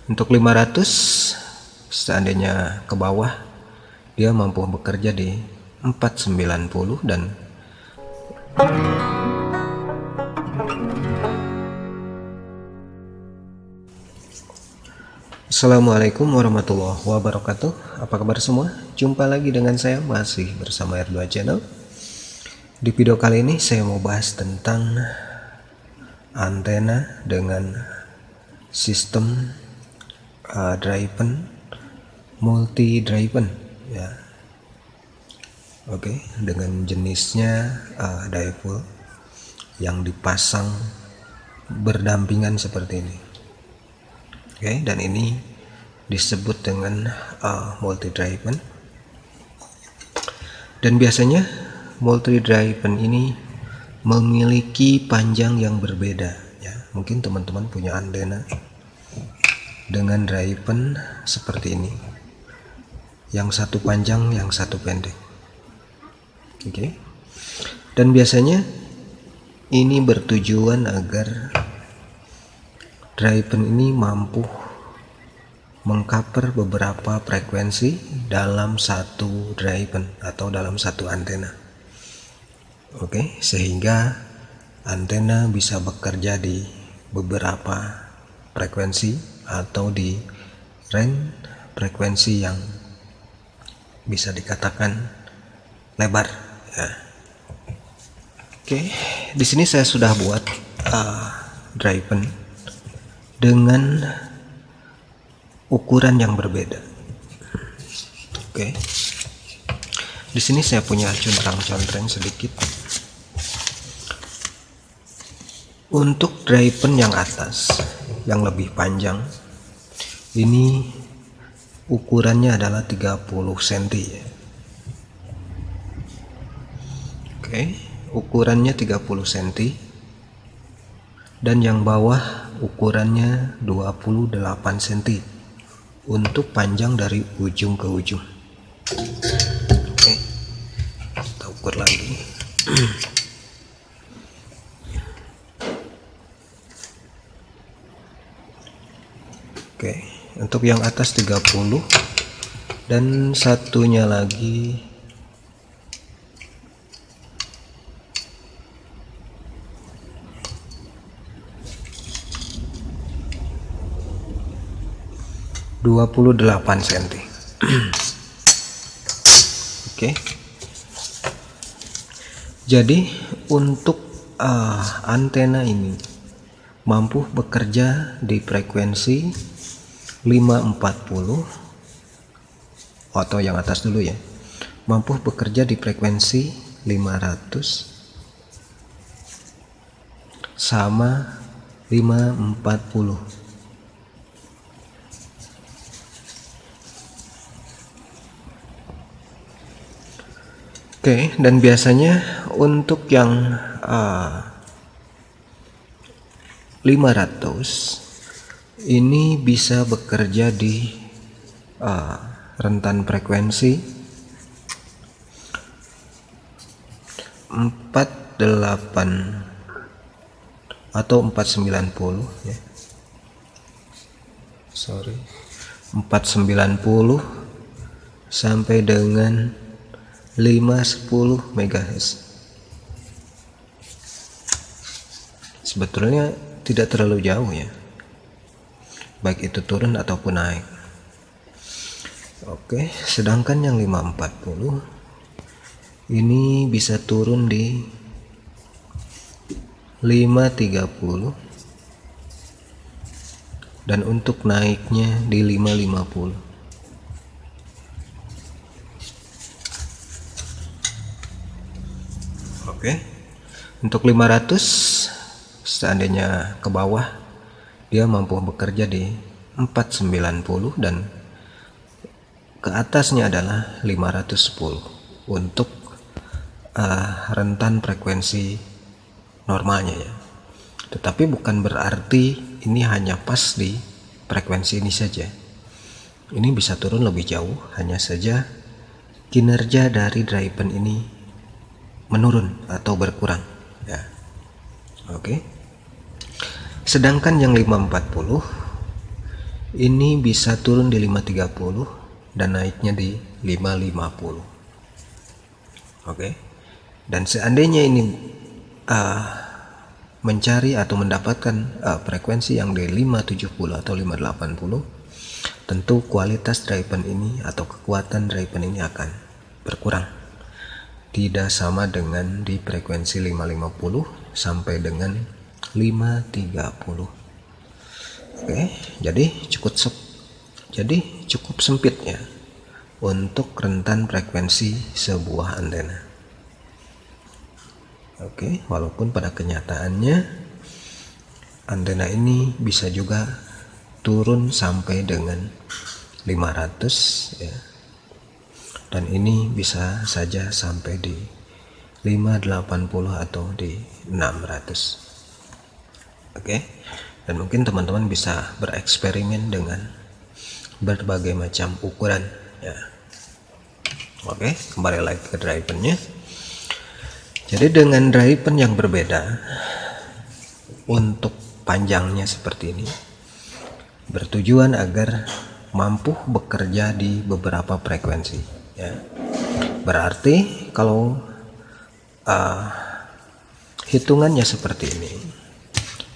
Untuk 500 seandainya ke bawah dia mampu bekerja di 490 dan Assalamualaikum warahmatullahi wabarakatuh. Apa kabar semua? Jumpa lagi dengan saya masih bersama R2 Channel. Di video kali ini saya mau bahas tentang antena dengan sistem driven multi driven ya. Oke, dengan jenisnya dipole yang dipasang berdampingan seperti ini. Oke, dan ini disebut dengan multi driven. Dan biasanya multi driven ini memiliki panjang yang berbeda ya. Mungkin teman-teman punya antena dengan driven seperti ini, yang satu panjang yang satu pendek. Oke. Dan biasanya ini bertujuan agar driven ini mampu mengcover beberapa frekuensi dalam satu driven atau dalam satu antena. Oke, sehingga antena bisa bekerja di beberapa frekuensi atau di range frekuensi yang bisa dikatakan lebar ya. Oke, di sini saya sudah buat driven dengan ukuran yang berbeda. Oke. Di sini saya punya contreng sedikit. Untuk driven yang atas, yang lebih panjang, ini ukurannya adalah 30 cm ya. Oke, ukurannya 30 cm. Dan yang bawah ukurannya 28 cm untuk panjang dari ujung ke ujung. Oke, kita ukur lagi. Oke, untuk yang atas 30 dan satunya lagi (28 cm). Oke. Jadi untuk antena ini mampu bekerja di frekuensi 540, atau yang atas dulu ya, mampu bekerja di frekuensi 500 sama 540. Oke, dan biasanya untuk yang 500 ini bisa bekerja di rentan frekuensi 48 atau 490 ya. 490 sampai dengan 510 MHz. Sebetulnya tidak terlalu jauh ya, baik itu turun ataupun naik. Oke, sedangkan yang 540 ini bisa turun di 530 dan untuk naiknya di 550. Oke. Untuk 500 seandainya ke bawah dia mampu bekerja di 490 dan ke atasnya adalah 510 untuk rentan frekuensi normalnya ya. Tetapi bukan berarti ini hanya pas di frekuensi ini saja. Ini bisa turun lebih jauh, hanya saja kinerja dari driven ini menurun atau berkurang ya. Oke. Sedangkan yang 540 ini bisa turun di 530 dan naiknya di 550. Oke. Dan seandainya ini mencari atau mendapatkan frekuensi yang di 570 atau 580, tentu kualitas driven ini atau kekuatan driven ini akan berkurang. Tidak sama dengan di frekuensi 550 sampai dengan 530. Oke, jadi cukup sempit ya untuk rentan frekuensi sebuah antena. Oke, walaupun pada kenyataannya antena ini bisa juga turun sampai dengan 500 ya. Dan ini bisa saja sampai di 580 atau di 600. Oke. Dan mungkin teman-teman bisa bereksperimen dengan berbagai macam ukuran ya. Oke, kembali lagi ke drivennya. Jadi dengan driven yang berbeda untuk panjangnya seperti ini, bertujuan agar mampu bekerja di beberapa frekuensi ya. Berarti kalau hitungannya seperti ini,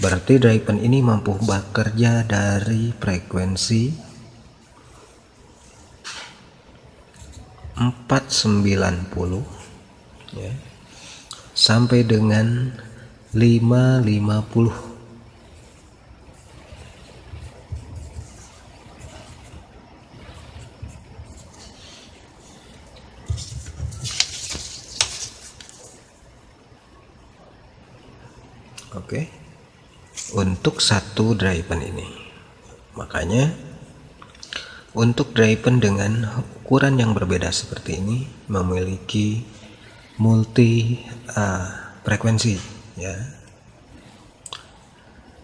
berarti driven ini mampu bekerja dari frekuensi 490 ya, sampai dengan 550. Oke. Untuk satu driven ini. Makanya untuk driven dengan ukuran yang berbeda seperti ini memiliki multi frekuensi ya.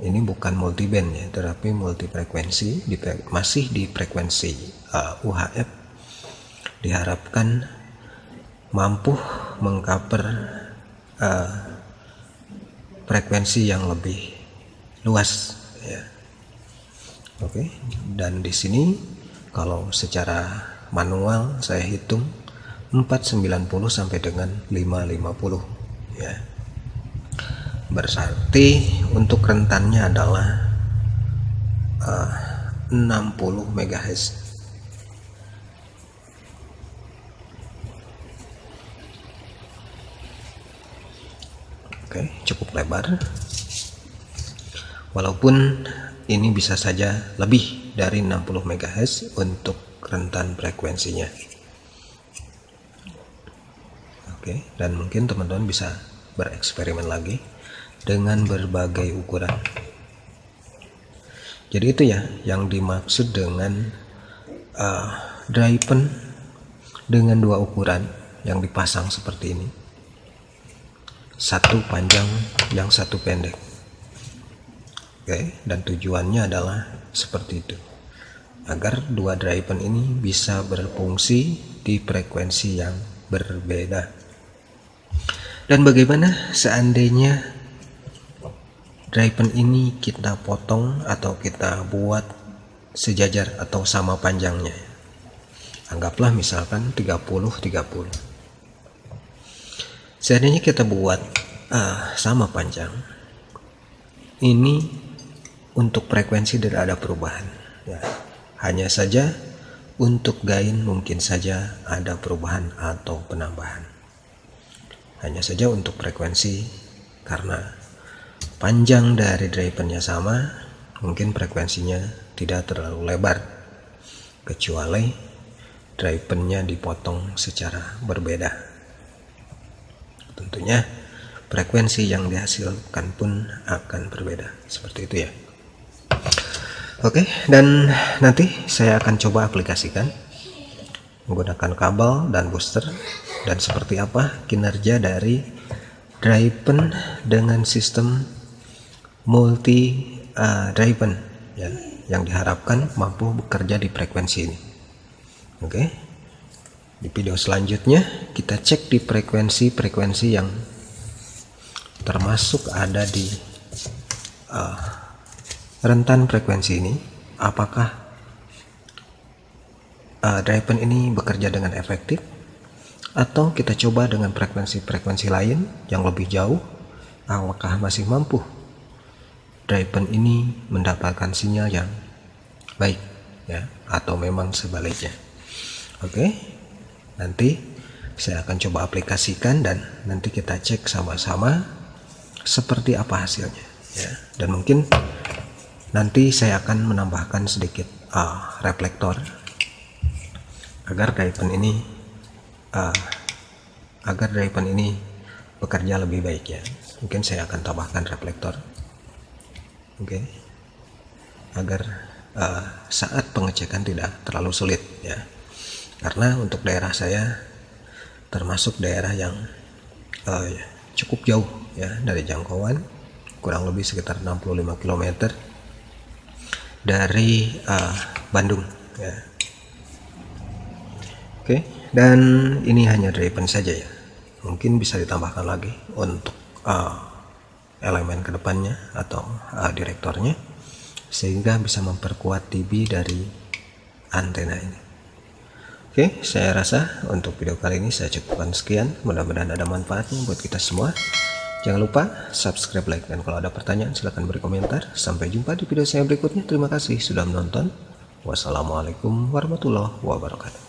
Ini bukan multi band ya, tetapi multi frekuensi, masih di frekuensi UHF. Diharapkan mampu mengcover frekuensi yang lebih luas ya. Oke, dan di sini kalau secara manual saya hitung 490 sampai dengan 550 ya. Berarti untuk rentannya adalah 60 MHz. Oke, cukup lebar. Walaupun ini bisa saja lebih dari 60 MHz untuk rentan frekuensinya. Oke, dan mungkin teman-teman bisa bereksperimen lagi dengan berbagai ukuran. Jadi itu ya yang dimaksud dengan driven dengan dua ukuran yang dipasang seperti ini. Satu panjang, yang satu pendek. Oke, dan tujuannya adalah seperti itu. Agar dua driven ini bisa berfungsi di frekuensi yang berbeda. Dan bagaimana seandainya driven ini kita potong atau kita buat sejajar atau sama panjangnya? Anggaplah misalkan 30-30. Seandainya kita buat sama panjang, ini untuk frekuensi tidak ada perubahan ya. Hanya saja untuk gain mungkin saja ada perubahan atau penambahan. Hanya saja untuk frekuensi, karena panjang dari drivennya sama, mungkin frekuensinya tidak terlalu lebar, kecuali drivennya dipotong secara berbeda. Tentunya frekuensi yang dihasilkan pun akan berbeda, seperti itu ya. Oke, dan nanti saya akan coba aplikasikan menggunakan kabel dan booster, dan seperti apa kinerja dari driven dengan sistem multi driven ya, yang diharapkan mampu bekerja di frekuensi ini. Oke, di video selanjutnya kita cek di frekuensi yang termasuk ada di rentan frekuensi ini, apakah dry pen ini bekerja dengan efektif, atau kita coba dengan frekuensi lain yang lebih jauh. Apakah masih mampu dry pen ini mendapatkan sinyal yang baik ya, atau memang sebaliknya. Oke, nanti saya akan coba aplikasikan dan nanti kita cek sama-sama seperti apa hasilnya ya. Dan mungkin nanti saya akan menambahkan sedikit reflektor agar dry pen ini bekerja lebih baik ya. Mungkin saya akan tambahkan reflektor, oke, agar saat pengecekan tidak terlalu sulit ya. Karena untuk daerah saya termasuk daerah yang cukup jauh ya dari jangkauan, kurang lebih sekitar 65 km dari Bandung ya. Oke, dan ini hanya dry pen saja ya. Mungkin bisa ditambahkan lagi untuk elemen kedepannya atau direktornya, sehingga bisa memperkuat dB dari antena ini. Oke, saya rasa untuk video kali ini saya cukupkan sekian. Mudah-mudahan ada manfaatnya buat kita semua. Jangan lupa subscribe, like, dan kalau ada pertanyaan silahkan beri komentar. Sampai jumpa di video saya berikutnya. Terima kasih sudah menonton. Wassalamualaikum warahmatullahi wabarakatuh.